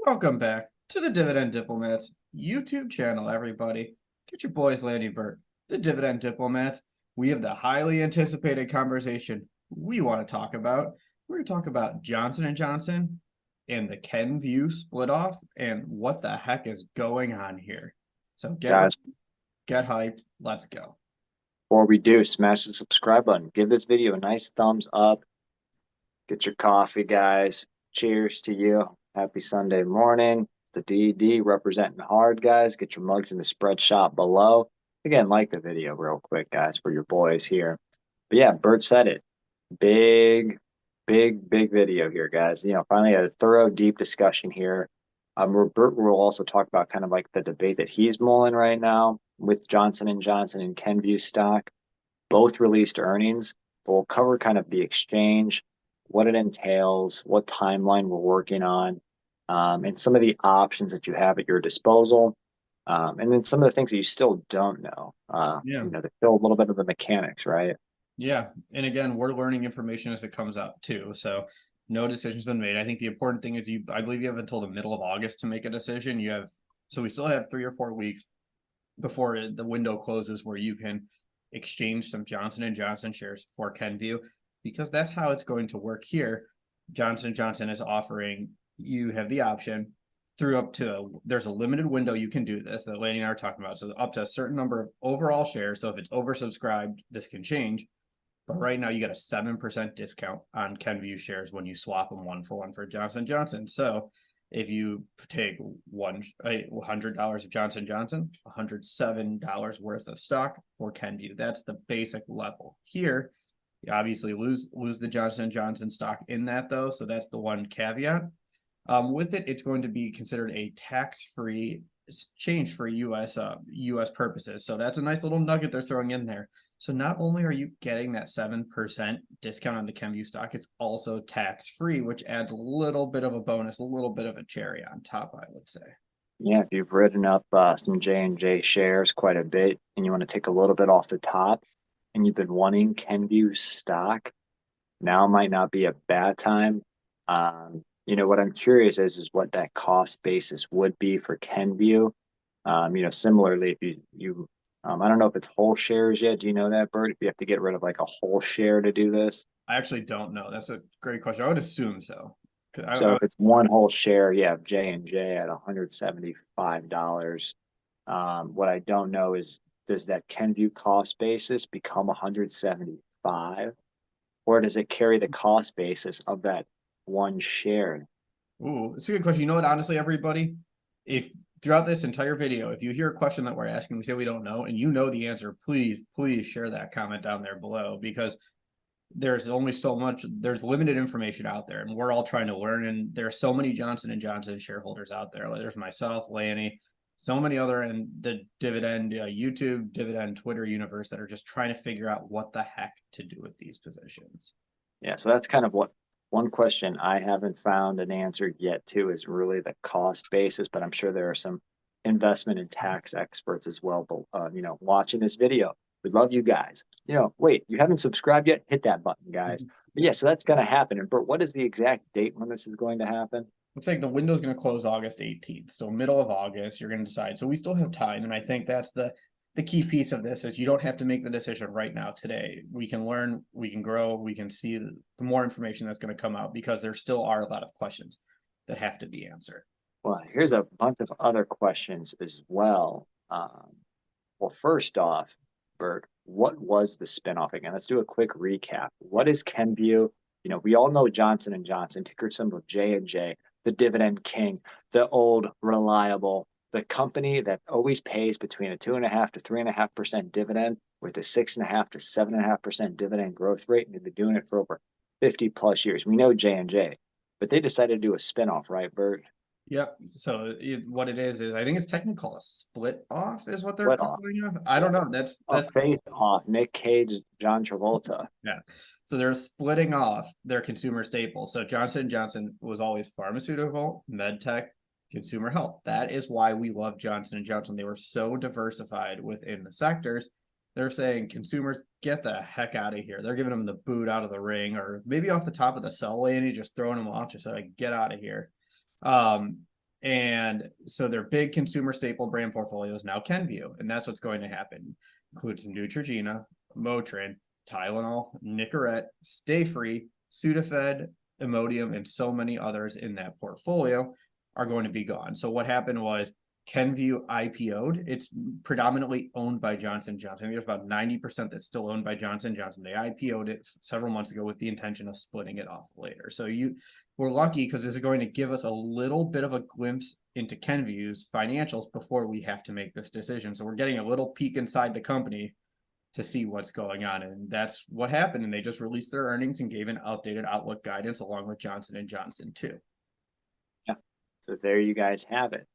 Welcome back to the Dividend Diplomats YouTube channel, everybody. Get your boys Landy Burt, the Dividend Diplomats. We have the highly anticipated conversation we want to talk about. We're going to talk about Johnson & Johnson and the Kenvue split off and what the heck is going on here. So Guys, get hyped. Let's go. before we do, smash the subscribe button. Give this video a nice thumbs up. Get your coffee, guys. Cheers to you. Happy Sunday morning. The DD representing hard, guys. Get your mugs in the spread shop below. Again, like the video real quick, guys, for your boys here. But yeah, Bert said it. Big video here, guys. Finally had a thorough, deep discussion here. Bert will also talk about kind of like the debate that he's mulling right now with Johnson & Johnson and Kenvue stock. Both released earnings. We'll cover kind of the exchange, what it entails, what timeline we're working on, and some of the options that you have at your disposal. And then some of the things that you still don't know. There's still a little bit of the mechanics, right? Yeah. And again, we're learning information as it comes out too. So no decision's been made. I think the important thing is I believe you have until the middle of August to make a decision. So we still have 3 or 4 weeks before the window closes where you can exchange some Johnson & Johnson shares for Kenvue, because that's how it's going to work here. Johnson & Johnson is offering, you have the option there's a limited window you can do this that Lanny and I are talking about. So up to a certain number of overall shares. So if it's oversubscribed, this can change. But right now you get a 7% discount on Kenvue shares when you swap them 1-for-1 for Johnson & Johnson. So if you take $100 of Johnson & Johnson, $107 worth of stock for Kenvue. That's the basic level. Here, you obviously lose the Johnson & Johnson stock in that though. So that's the one caveat. With it, it's going to be considered a tax-free change for U.S. purposes. So that's a nice little nugget they're throwing in there. So not only are you getting that 7% discount on the Kenvue stock, it's also tax-free, which adds a little bit of a bonus, a little bit of a cherry on top, I would say. Yeah, if you've written up some JNJ shares quite a bit and you want to take a little bit off the top and you've been wanting Kenvue stock, now might not be a bad time. What I'm curious is what that cost basis would be for Kenvue. Similarly, if you I don't know if it's whole shares yet. Do you know that, Bert? If you have to get rid of like a whole share to do this? I actually don't know. That's a great question. I would assume so. So if it's one whole share, you have J&J at $175. What I don't know is, does that Kenvue cost basis become 175, or does it carry the cost basis of that one share? Ooh, it's a good question. You know what, honestly, everybody, if throughout this entire video, if you hear a question that we're asking, we say we don't know, and you know the answer, please share that comment down there below, because there's only so much, there's limited information out there, and we're all trying to learn, and there's so many Johnson & Johnson shareholders out there. Like there's myself, Lanny, so many other in the Dividend YouTube, Dividend Twitter universe that are just trying to figure out what the heck to do with these positions. Yeah, so that's kind of what one question I haven't found an answer yet to is really the cost basis, but I'm sure there are some investment and tax experts as well, watching this video. We love you guys. Wait, you haven't subscribed yet? Hit that button, guys. But yeah, so that's going to happen. And Bert, what is the exact date when this is going to happen? Looks like the window is going to close August 18th. So middle of August, you're going to decide. So we still have time. And I think that's the key piece of this is you don't have to make the decision right now today. We can learn, we can grow, we can see the more information that's going to come out, because there still are a lot of questions that have to be answered. Well, here's a bunch of other questions as well. Well, first off, Bert, what was the spinoff again? Let's do a quick recap. What is Kenvue? We all know Johnson & Johnson, ticker symbol J&J, the dividend king, the old reliable, the company that always pays between a 2.5% to 3.5% dividend with a 6.5% to 7.5% dividend growth rate, and they've been doing it for over 50 plus years. We know J&J, but they decided to do a spinoff, right, Bert? Yep. So what it is I think it's technically called a split off is what they're Split off. calling it. I don't know. That's face off. Nick Cage, John Travolta. Yeah. So they're splitting off their consumer staples. So Johnson & Johnson was always pharmaceutical, med tech, consumer health. That is why we love Johnson & Johnson. They were so diversified within the sectors. They're saying, consumers, get the heck out of here. They're giving them the boot out of the ring, or maybe off the top of the cell lane, just throwing them off, just like, get out of here. And so their big consumer staple brand portfolio is now Kenvue, and that's what's going to happen. Includes Neutrogena, Motrin, Tylenol, Nicorette, Stay Free, Sudafed, Imodium, and so many others in that portfolio are going to be gone. So what happened was Kenvue IPO'd. It's predominantly owned by Johnson & Johnson. There's about 90% that's still owned by Johnson & Johnson. They IPO'd it several months ago with the intention of splitting it off later. So we're lucky because this is going to give us a little bit of a glimpse into Kenvue's financials before we have to make this decision. So we're getting a little peek inside the company to see what's going on. And that's what happened. And they just released their earnings and gave an updated outlook guidance along with Johnson & Johnson too. Yeah. So there you guys have it.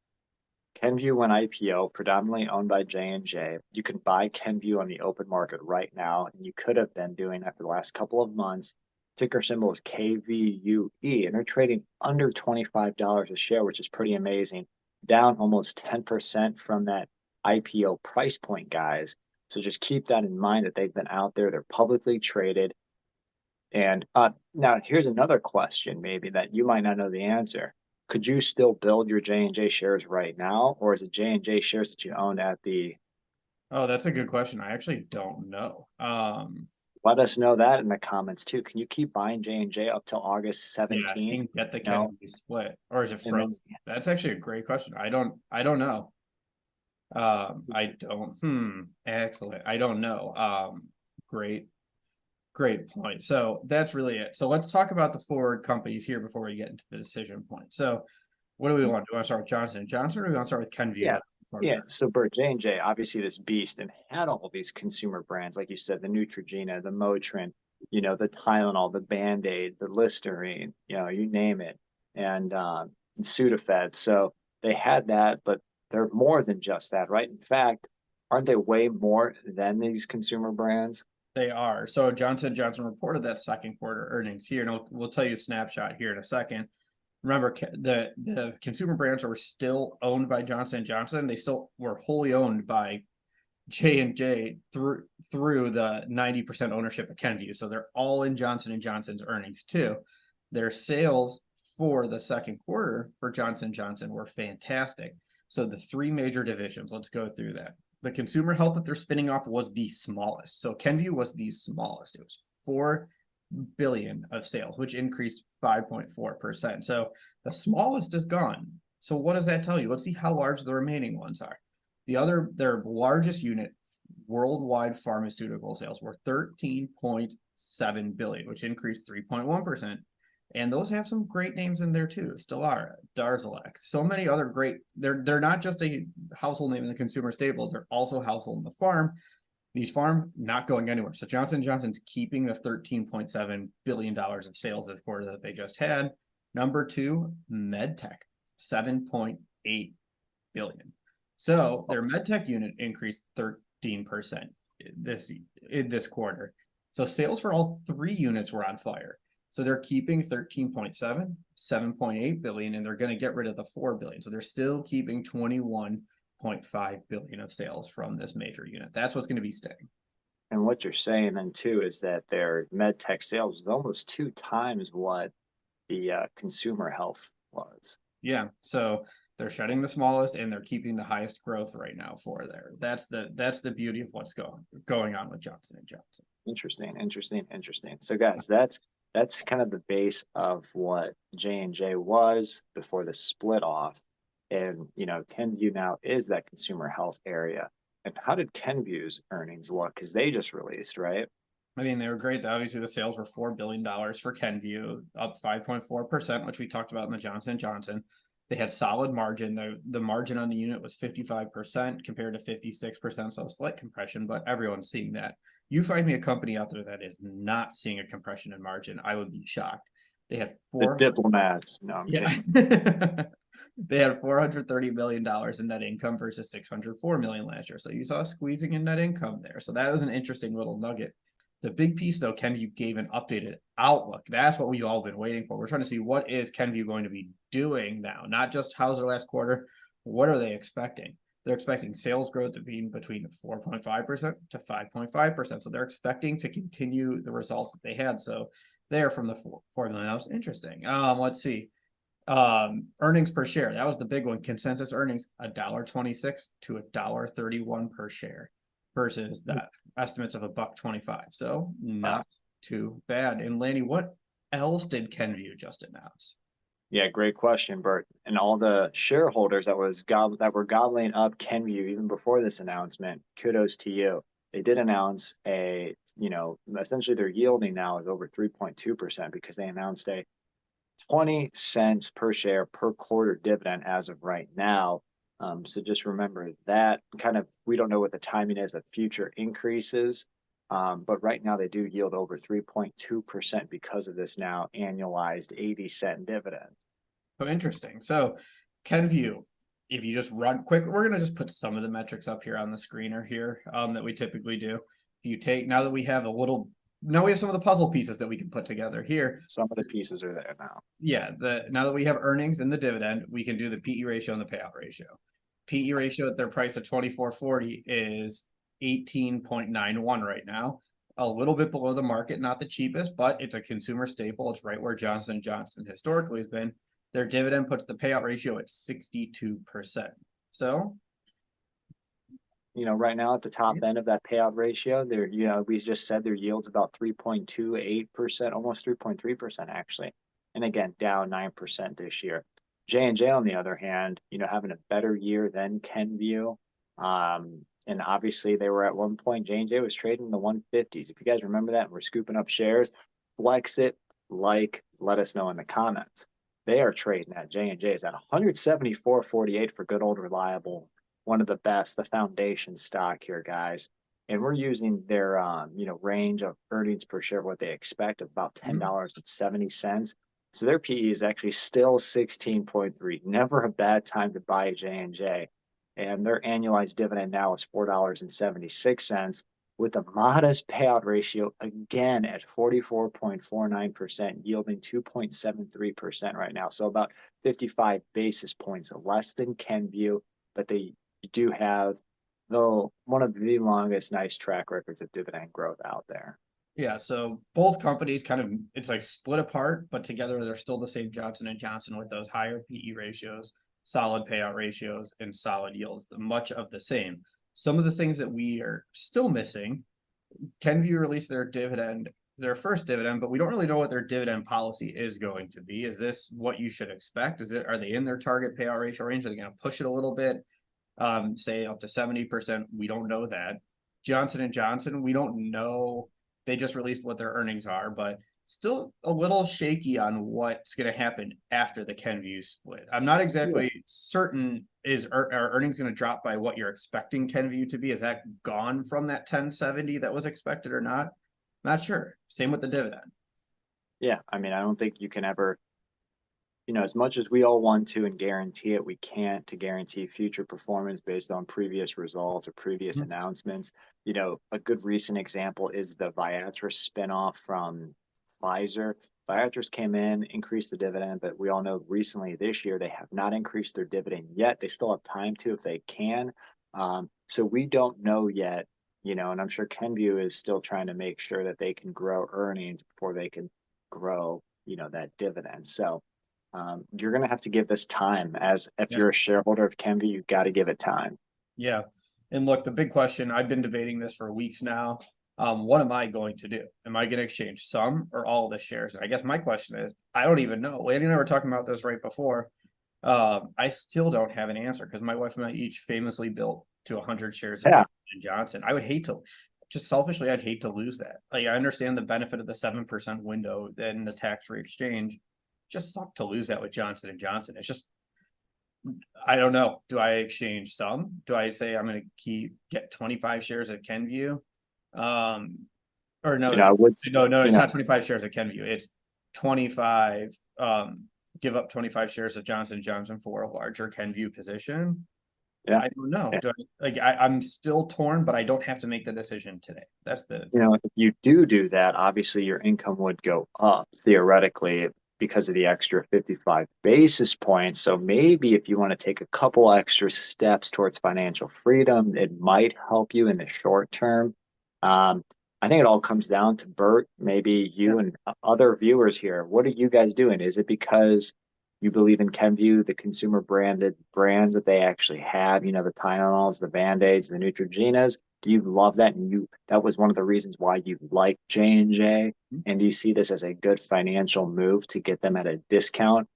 Kenvue went IPO, predominantly owned by J&J. You can buy Kenvue on the open market right now, and you could have been doing that for the last couple of months. Ticker symbol is KVUE, and they're trading under $25 a share, which is pretty amazing. Down almost 10% from that IPO price point, guys. So just keep that in mind that they've been out there. They're publicly traded. And now here's another question maybe that you might not know the answer. Could you still build your J&J shares right now, or is it J&J shares that you owned at the? Oh, that's a good question. I actually don't know. Let us know that in the comments too. Can you keep buying J&J up till August Yeah, 17th? you can get the No. Kenvue split, or is it And then- frozen? That's actually a great question. I don't know. Excellent. I don't know. Great point. So that's really it. So let's talk about the forward companies here before we get into the decision point. So what do we want? Do we want to start with Johnson & Johnson, or do we want to start with Kenvue? Yeah. So Bert, J&J, obviously this beast, and had all these consumer brands, like you said, the Neutrogena, the Motrin, the Tylenol, the Band-Aid, the Listerine, you name it, and Sudafed. So they had that, but they're more than just that, right? In fact, aren't they way more than these consumer brands? They are. So Johnson & Johnson reported that second quarter earnings here, and we'll tell you a snapshot here in a second. Remember, the consumer brands were still owned by Johnson & Johnson. They still were wholly owned by J&J through the 90% ownership of Kenvue. So they're all in Johnson & Johnson's earnings too. Their sales for the second quarter for Johnson & Johnson were fantastic. So the three major divisions, let's go through that. The consumer health that they're spinning off was the smallest. So Kenvue was the smallest. It was $4 billion of sales, which increased 5.4%. So the smallest is gone. So what does that tell you? Let's see how large the remaining ones are. Their largest unit, worldwide pharmaceutical sales, were 13.7 billion, which increased 3.1%. And those have some great names in there too. Stelara, Darzalex, so many other great. They're not just a household name in the consumer staples. They're also household in the farm. These farm not going anywhere. So Johnson & Johnson's keeping the $13.7 billion of sales this quarter that they just had. Number two, MedTech, 7.8 billion. So their MedTech unit increased 13% this quarter. So sales for all three units were on fire. So they're keeping 13.7, 7.8 billion, and they're going to get rid of the 4 billion. So they're still keeping 21.5 billion of sales from this major unit. That's what's going to be staying. And what you're saying then too is that their MedTech sales is almost 2 times what the consumer health was. Yeah. So they're shutting the smallest and they're keeping the highest growth right now for there. That's the beauty of what's going on with Johnson & Johnson. Interesting. So guys, that's kind of the base of what J&J was before the split off. And, Kenvue now is that consumer health area. And how did Kenvue's earnings look? Because they just released, right? I mean, they were great. Obviously, the sales were $4 billion for Kenvue, up 5.4%, which we talked about in the Johnson & Johnson. They had solid margin. The margin on the unit was 55% compared to 56%, so a slight compression, but everyone's seeing that. You find me a company out there that is not seeing a compression in margin, I would be shocked. They had the diplomats. No, I'm kidding. They had $430 million in net income versus $604 million last year. So you saw a squeezing in net income there. So that was an interesting little nugget. The big piece, though, Kenvue gave an updated outlook. That's what we've all been waiting for. We're trying to see what is Kenvue going to be doing now, not just how's their last quarter. What are they expecting? They're expecting sales growth to be between 4.5% to 5.5%. So they're expecting to continue the results that they had. So there from the 4 million, that was interesting. Let's see. Earnings per share, that was the big one. Consensus earnings, $1.26 to $1.31 per share versus that estimates of $1.25. So not too bad. And Lanny, what else did Kenvue just announce? Yeah, great question, Bert. And all the shareholders that were gobbling up Kenvue even before this announcement, kudos to you. They did announce essentially their yielding now is over 3.2% because they announced a 20 cents per share per quarter dividend as of right now. So just remember that we don't know what the timing is of future increases. But right now they do yield over 3.2% because of this now annualized 80-cent dividend. Oh, interesting. So Kenvue, if you just run quick, we're going to just put some of the metrics up here on the screener here that we typically do. If you take, now that we have now we have some of the puzzle pieces that we can put together here. Some of the pieces are there now. Yeah, now that we have earnings and the dividend, we can do the PE ratio and the payout ratio. PE ratio at their price of 24.40 is 18.91 right now. A little bit below the market, not the cheapest, but it's a consumer staple. It's right where Johnson & Johnson historically has been. Their dividend puts the payout ratio at 62%. So, right now at the top end of that payout ratio, we just said their yield's about 3.28%, almost 3.3% actually. And again, down 9% this year. J&J, on the other hand, having a better year than Kenvue. And obviously they were at one point, J&J was trading in the 150s. If you guys remember that, and we're scooping up shares, flex it, let us know in the comments. They are trading at J&J is at 174.48 for good old reliable, one of the best, the foundation stock here, guys. And we're using their range of earnings per share, what they expect of about $10.70. So their PE is actually still 16.3. Never a bad time to buy J&J. And their annualized dividend now is $4.76 with a modest payout ratio again at 44.49%, yielding 2.73% right now. So about 55 basis points less than Kenvue, but they do have one of the longest nice track records of dividend growth out there. Yeah, so both companies it's like split apart, but together they're still the same Johnson & Johnson with those higher PE ratios, solid payout ratios, and solid yields, much of the same. Some of the things that we are still missing, Kenvue released their first dividend, but we don't really know what their dividend policy is going to be. Is this what you should expect? Are they in their target payout ratio range? Are they going to push it a little bit? Say up to 70%? We don't know that. Johnson & Johnson, we don't know. They just released what their earnings are, but still a little shaky on what's going to happen after the Kenvue split. I'm not exactly certain. Are earnings going to drop by what you're expecting Kenvue to be? Is that gone from that 1070 that was expected or not? Not sure. Same with the dividend. Yeah, I mean, I don't think you can ever, as much as we all want to and guarantee it, we can't to guarantee future performance based on previous results or previous announcements. A good recent example is the Viatris spinoff from Pfizer. Viatris came in, increased the dividend, but we all know recently this year they have not increased their dividend yet. They still have time to if they can. So we don't know yet, and I'm sure Kenvue is still trying to make sure that they can grow earnings before they can grow, that dividend. So you're going to have to give this time. As if you're a shareholder of Kenvue, you've got to give it time. Yeah. And look, the big question, I've been debating this for weeks now. What am I going to do? Am I going to exchange some or all of the shares? And I guess my question is, I don't even know. Lanny and I were talking about this right before. I still don't have an answer because my wife and I each famously built to 100 shares of Johnson. I would hate to, just selfishly, I'd hate to lose that. Like, I understand the benefit of the 7% window and the tax-free exchange. Just suck to lose that with Johnson & Johnson. It's just, I don't know. Do I exchange some? Do I say I'm going to get 25 shares at Kenvue? Or no, no, it's not 25 shares at Kenvue. It's 25, give up 25 shares of Johnson & Johnson for a larger Kenvue position. Yeah. I don't know. I'm still torn, but I don't have to make the decision today. That's if you do that, obviously your income would go up theoretically because of the extra 55 basis points. So maybe if you want to take a couple extra steps towards financial freedom, it might help you in the short term. I think it all comes down to Bert, maybe you and other viewers here. What are you guys doing? Is it because You believe in Kenvue, the consumer branded brands that they actually have, you know, the Tylenols, the Band-Aids, the Neutrogenas. Do you love that? And that was one of the reasons why you like J&J. And do you see this as a good financial move to get them at a discount,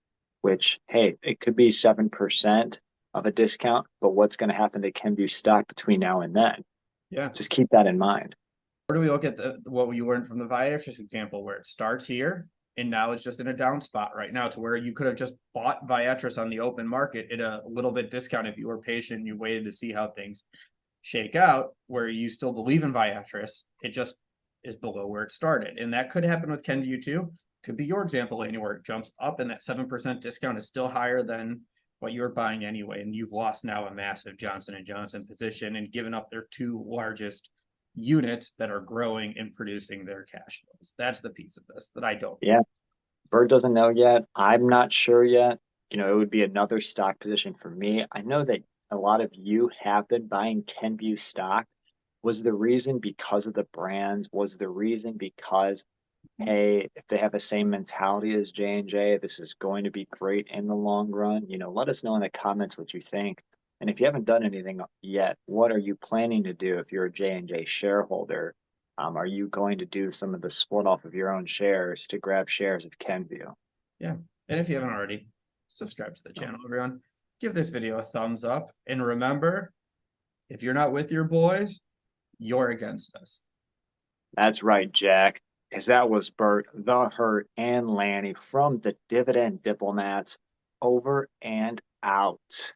which, hey, it could be 7% of a discount, but what's going to happen to Kenvue stock between now and then? Yeah. Just keep that in mind. Or do we look at what we learned from the Viatris example, where it starts here and now it's just in a down spot right now, to where you could have just bought Viatris on the open market at a little bit discount if you were patient and you waited to see how things shake out, where you still believe in Viatris. It just is below where it started. And that could happen with Kenvue too. Could be your example, anywhere it jumps up and that 7% discount is still higher than what you were buying anyway. And you've lost now a massive Johnson & Johnson position and given up their two largest units that are growing and producing their cash flows. That's the piece of this that I don't. Yeah. Bert doesn't know yet. I'm not sure yet. You know, it would be another stock position for me. I know that a lot of you have been buying Kenvue stock. Was the reason because of the brands? Was the reason because, hey, if they have the same mentality as J&J, this is going to be great in the long run? You know, let us know in the comments what you think. And if you haven't done anything yet, what are you planning to do if you're a J&J shareholder? Are you going to do some of the split off of your own shares to grab shares of Kenvue? Yeah. And if you haven't already, subscribe to the channel, everyone. Give this video a thumbs up. And remember, if you're not with your boys, you're against us. That's right, Jack. Because that was Bert, the Hurt, and Lanny from the Dividend Diplomats. Over and out.